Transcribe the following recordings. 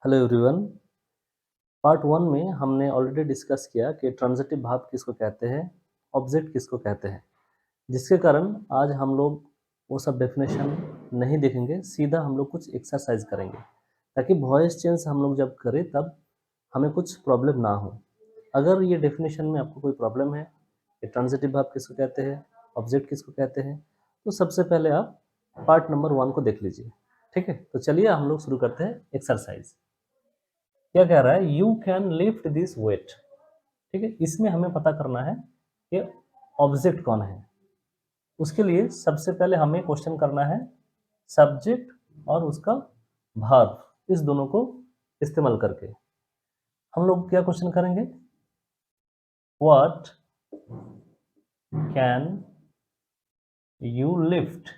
Hello everyone. Part one में हमने already discuss किया कि ट्रांजिटिव भाव किसको कहते हैं, ऑब्जेक्ट किसको कहते हैं, जिसके कारण आज हम लोग वो सब डेफिनेशन नहीं देखेंगे, सीधा हम लोग कुछ एक्सरसाइज करेंगे ताकि वॉइस चेंज हम लोग जब करें तब हमें कुछ प्रॉब्लम ना हो। अगर ये डेफिनेशन में आपको कोई प्रॉब्लम है कि ट्रांजिटिव भाव किसको कहते हैं, ऑब्जेक्ट किसको कहते हैं, तो सबसे पहले आप पार्ट नंबर वन को देख लीजिए। ठीक है, तो चलिए हम लोग शुरू करते हैं एक्सरसाइज। क्या कह रहा है, you can lift this weight. ठीक है, इसमें हमें पता करना है कि ऑब्जेक्ट कौन है। उसके लिए सबसे पहले हमें क्वेश्चन करना है सब्जेक्ट और उसका वर्ब, इस दोनों को इस्तेमाल करके हम लोग क्या क्वेश्चन करेंगे, what can you lift,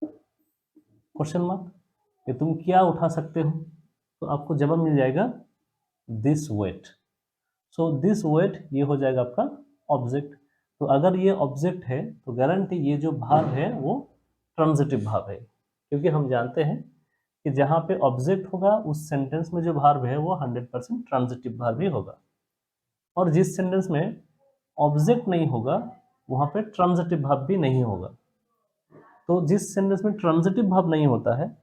question mark, कि तुम क्या उठा सकते हो, तो आपको जवाब मिल जाएगा this weight. So this weight ये हो जाएगा आपका ऑब्जेक्ट। तो अगर ये ऑब्जेक्ट है तो गारंटी ये जो भाव है वो ट्रांजिटिव भाव है, क्योंकि हम जानते हैं कि जहाँ पे ऑब्जेक्ट होगा उस सेंटेंस में जो भाव है वो 100% ट्रांजिटिव भाव ही होगा, और जिस सेंटेंस में ऑब्जेक्ट नहीं होगा वहाँ पे ट्रांजिटिव भाव भी नहीं होगा। तो जिस सेंटेंस में ट्रांजिटिव भाव नहीं होता है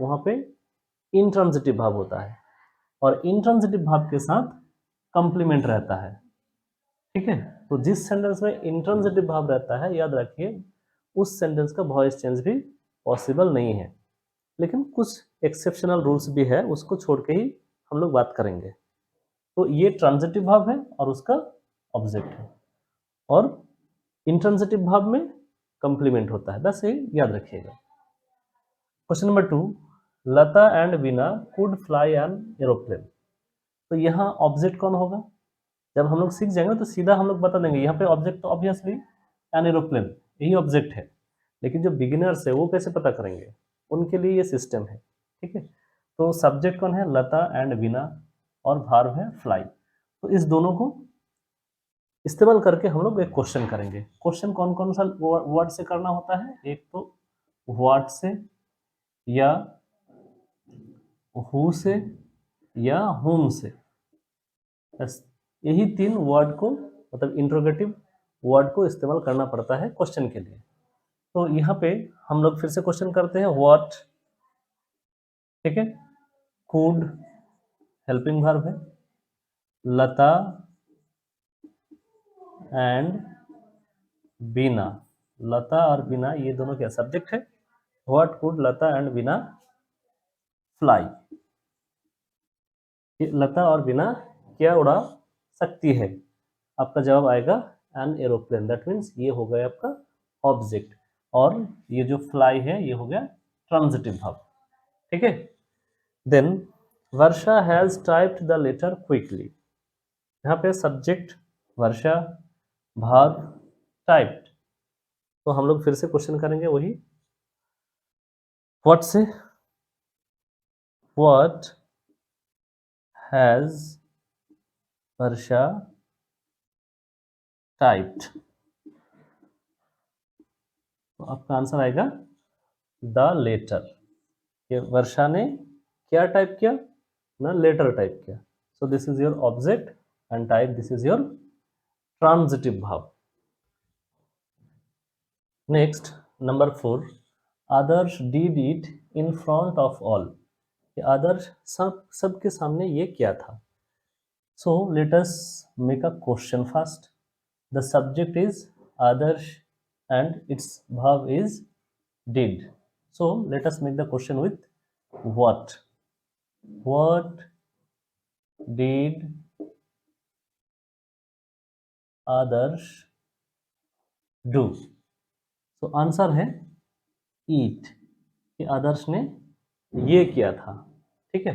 वहाँ पे इनट्रांजिटिव भाव होता है, और इनट्रांजिटिव भाव के साथ कंप्लीमेंट रहता है। ठीक है, तो जिस सेंटेंस में इंट्रांजिटिव भाव रहता है याद रखिए उस सेंटेंस का वॉइस चेंज भी पॉसिबल नहीं है, लेकिन कुछ एक्सेप्शनल रूल्स भी है, उसको छोड़ के ही हम लोग बात करेंगे। तो ये ट्रांजिटिव भाव है और उसका ऑब्जेक्ट है, और इंट्रांजिटिव भाव में कंप्लीमेंट होता है, बस ये याद रखिएगा। Question number 2, Lata and Veena could fly an aeroplane. तो यहाँ ऑब्जेक्ट कौन होगा, जब हम लोग सीख जाएंगे तो सीधा हम लोग बता देंगे। यहाँ पे ऑब्जेक्ट तो ऑब्वियसली एन एरोप्लेन यही ऑब्जेक्ट है, लेकिन जो बिगिनर्स है वो कैसे पता करेंगे, उनके लिए ये सिस्टम है। ठीक है, तो सब्जेक्ट कौन है, लता एंड वीना, और वर्ब है फ्लाई। तो इस दोनों को इस्तेमाल करके हम लोग एक क्वेश्चन करेंगे। क्वेश्चन कौन कौन सा वर्ड से करना होता है, एक तो व्हाट से, या हु से, या हुम से। बस यही तीन वर्ड को, मतलब इंट्रोगेटिव वर्ड को इस्तेमाल करना पड़ता है क्वेश्चन के लिए। तो यहाँ पे हम लोग फिर से क्वेश्चन करते हैं व्हाट। ठीक है, कुड हेल्पिंग वर्ब है, लता एंड बीना, लता और बीना ये दोनों क्या सब्जेक्ट है। What could Lata and Beena fly, Lata और बीना क्या उड़ा सकती है, आपका जवाब आएगा एन एरोप्लेन। दैट मीन्स ये हो गया आपका ऑब्जेक्ट, और ये जो फ्लाई है ये हो गया ट्रांजिटिव भाव। ठीक है, then Varsha has typed the letter quickly. यहाँ पे सब्जेक्ट वर्षा, भाग टाइप्ड। तो हम लोग फिर से क्वेश्चन करेंगे वही व्हाट से, व्हाट हैज वर्षा टाइप्ड, तो आपका आंसर आएगा द लेटर। ये वर्षा ने क्या टाइप किया ना, लेटर टाइप किया। So this is your object and type, this is your transitive भाव। Next number 4, Adarsh did it in front of all. Adarsh सबके सामने ये क्या था। So let us make a question first. The subject is Adarsh and its verb is did. So let us make the question with what. What did others do? So answer है eat, कि आदर्श ने ये किया था। ठीक है,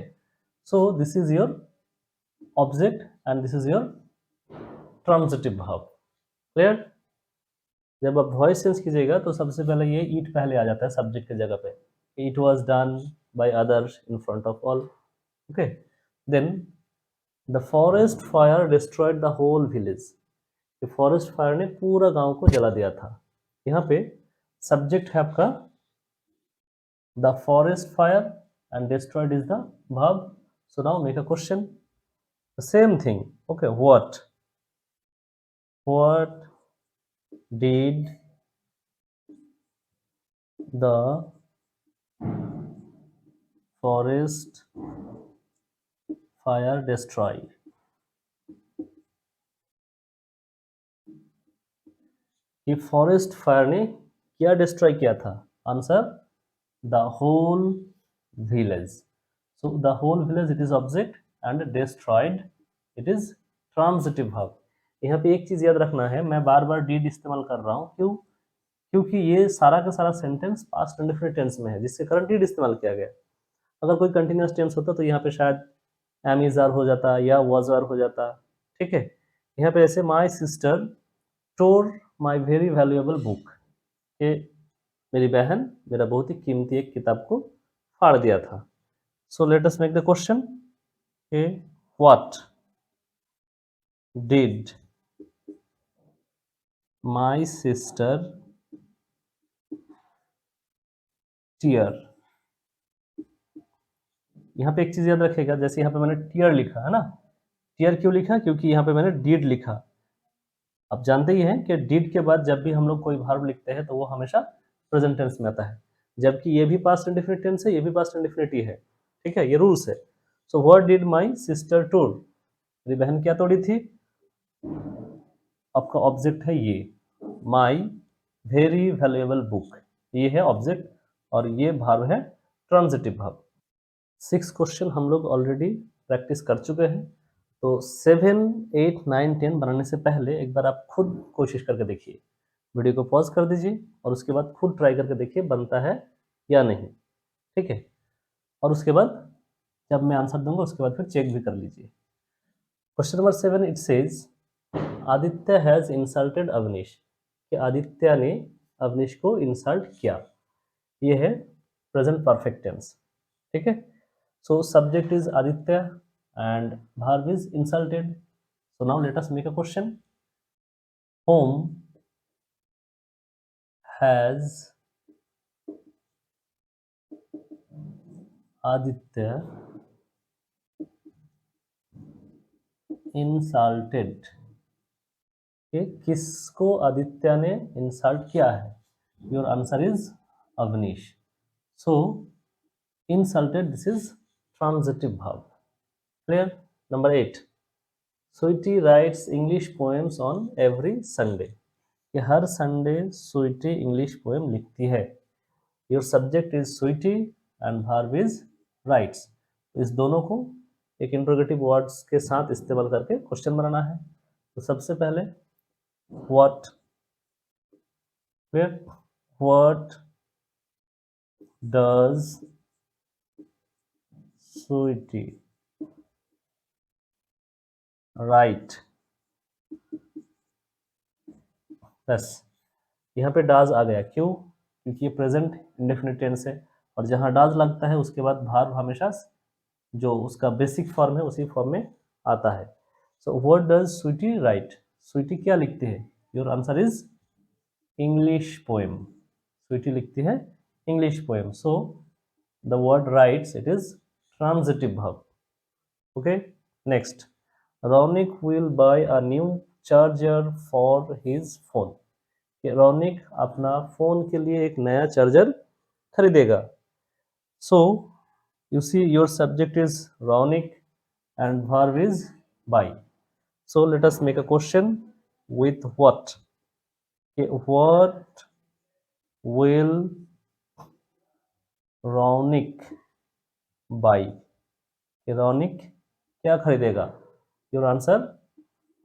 सो this is your object and this is your transitive भाव। Clear, जब आप वॉइस चेंज कीजिएगा तो सबसे पहले ये ईट पहले आ जाता है सब्जेक्ट की जगह पे, it was done by others in front of all. Okay, then the forest fire destroyed the whole village. Forest fire ने पूरा गांव को जला दिया था। यहाँ पे सब्जेक्ट है आपका the forest fire and destroyed is the verb. So now make a question. The same thing. Okay, what did the forest fire destroy? कि फॉरेस्ट फायर ने क्या डिस्ट्रॉय किया था? Answer the whole village. So the whole village it is object and destroyed it is transitive verb. यहाँ पे एक चीज याद रखना है, मैं बार बार डीड इस्तेमाल कर रहा हूँ. क्यों? क्योंकि ये सारा का सारा सेंटेंस पास्ट इंडेफिनिट टेंस में है, जिससे करंट डीड इस्तेमाल किया गया. अगर कोई कंटिन्यूअस टेंस होता तो यहाँ पे शायद एम इज आर हो जाता या वॉज आर हो जाता. ठीक है, यहाँ पे ऐसे my sister tore my very valuable book, कि मेरी बहन मेरा बहुत ही कीमती एक किताब को फाड़ दिया था. So let us make the question. What did my sister tear. यहाँ पे एक चीज याद रखेगा, जैसे यहाँ पे मैंने टीयर लिखा है ना, टीयर क्यों लिखा? क्योंकि यहाँ पे मैंने डिड लिखा. आप जानते ही हैं कि डिड के बाद जब भी हम लोग कोई वर्ब लिखते हैं तो वो हमेशा प्रेजेंट टेंस में आता है, जबकि ये भी पास्ट इंडेफिनिट टेंस है, ये भी पास्ट इंडेफिनिट ही है. ठीक है, ये रूल्स है. So what did my sister toll, मेरी बहन क्या तोड़ी थी? आपका ऑब्जेक्ट है ये माय वेरी वैल्यूएबल बुक, ये है ऑब्जेक्ट और ये वर्ब है ट्रांजिटिव वर्ब. 6 क्वेश्चन हम लोग ऑलरेडी प्रैक्टिस कर चुके हैं. तो 7, 8, 9, 10 बनाने से पहले एक बार आप खुद कोशिश करके देखिए. वीडियो को पॉज कर दीजिए और उसके बाद खुद ट्राई करके देखिए बनता है या नहीं. ठीक है, और उसके बाद जब मैं आंसर दूंगा उसके बाद फिर चेक भी कर लीजिए. Question number 7 it says Aditya has insulted Avnish, कि आदित्य ने अवनीश को इंसल्ट किया. ये है प्रेजेंट परफेक्ट टेंस. ठीक है, so subject is Aditya and verb is insulted. So now let us make a question. Whom has Aditya insulted? कि किसको आदित्य ने इंसल्ट किया है? Your answer is Avnish. So insulted, this is transitive verb. Clear? Number 8. Sweetie writes English poems on every Sunday. कि हर Sunday Sweety English poem लिखती है. Your subject is Sweety and verb is writes. इस दोनों को एक इंट्रोगेटिव वर्ड्स के साथ इस्तेमाल करके क्वेश्चन बनाना है. तो सबसे पहले व्हाट डज स्वीटी राइट. बस यहाँ पे डाज आ गया. क्यों? क्योंकि ये प्रेजेंट इंडेफिनिट टेंस है और जहाँ डाज लगता है उसके बाद वर्ब हमेशा जो उसका बेसिक फॉर्म है उसी फॉर्म में आता है. So what does Sweety write, Sweety क्या लिखती है? Your answer is English poem. Sweety लिखती है English poem. So the word writes it is transitive verb. Okay, next. Raunik will buy a new charger for his phone. Raunik अपना फोन के लिए एक नया चार्जर खरीदेगा. सो you see your subject is Raunik and verb is buy. So let us make a question with what. Okay, what will Raunik buy? Okay, Raunik क्या खरीदेगा? Your answer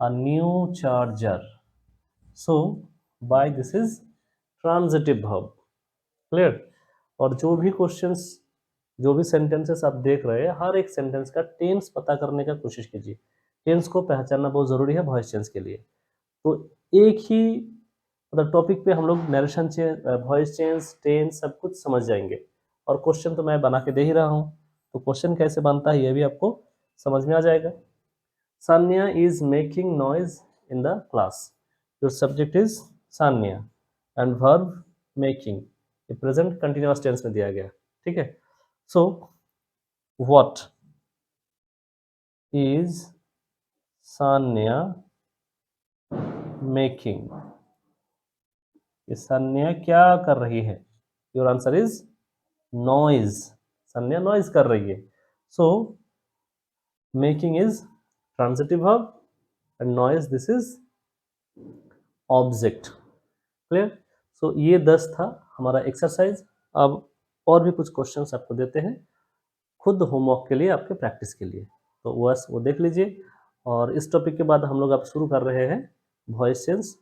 a new charger. So buy this is transitive verb. Clear? और जो भी questions जो भी sentences आप देख रहे हैं हर एक सेंटेंस का टेंस पता करने का कोशिश कीजिए. टेंस को पहचानना बहुत ज़रूरी है वॉइस चेंज के लिए. तो एक ही मतलब टॉपिक पे हम लोग narration change, voice change, tense सब कुछ समझ जाएंगे. और क्वेश्चन तो मैं बना के दे ही रहा हूँ, तो क्वेश्चन कैसे बनता है ये भी आपको समझ में आ जाएगा. Sanya is making noise in the class. Your subject is Sanya and verb making. ये प्रेजेंट कंटिन्यूअस टेंस में दिया गया. ठीक है. So what is Sanya making, ये सान्या क्या कर रही है? Your answer is noise, Sanya noise कर रही है। So making is transitive verb and noise this is object. Clear? So ये 10 था हमारा एक्सरसाइज। अब और भी कुछ क्वेश्चंस आपको देते हैं खुद होमवर्क के लिए, आपके प्रैक्टिस के लिए, तो बस वो देख लीजिए। और इस टॉपिक के बाद हम लोग अब शुरू कर रहे हैं वॉइस चेंज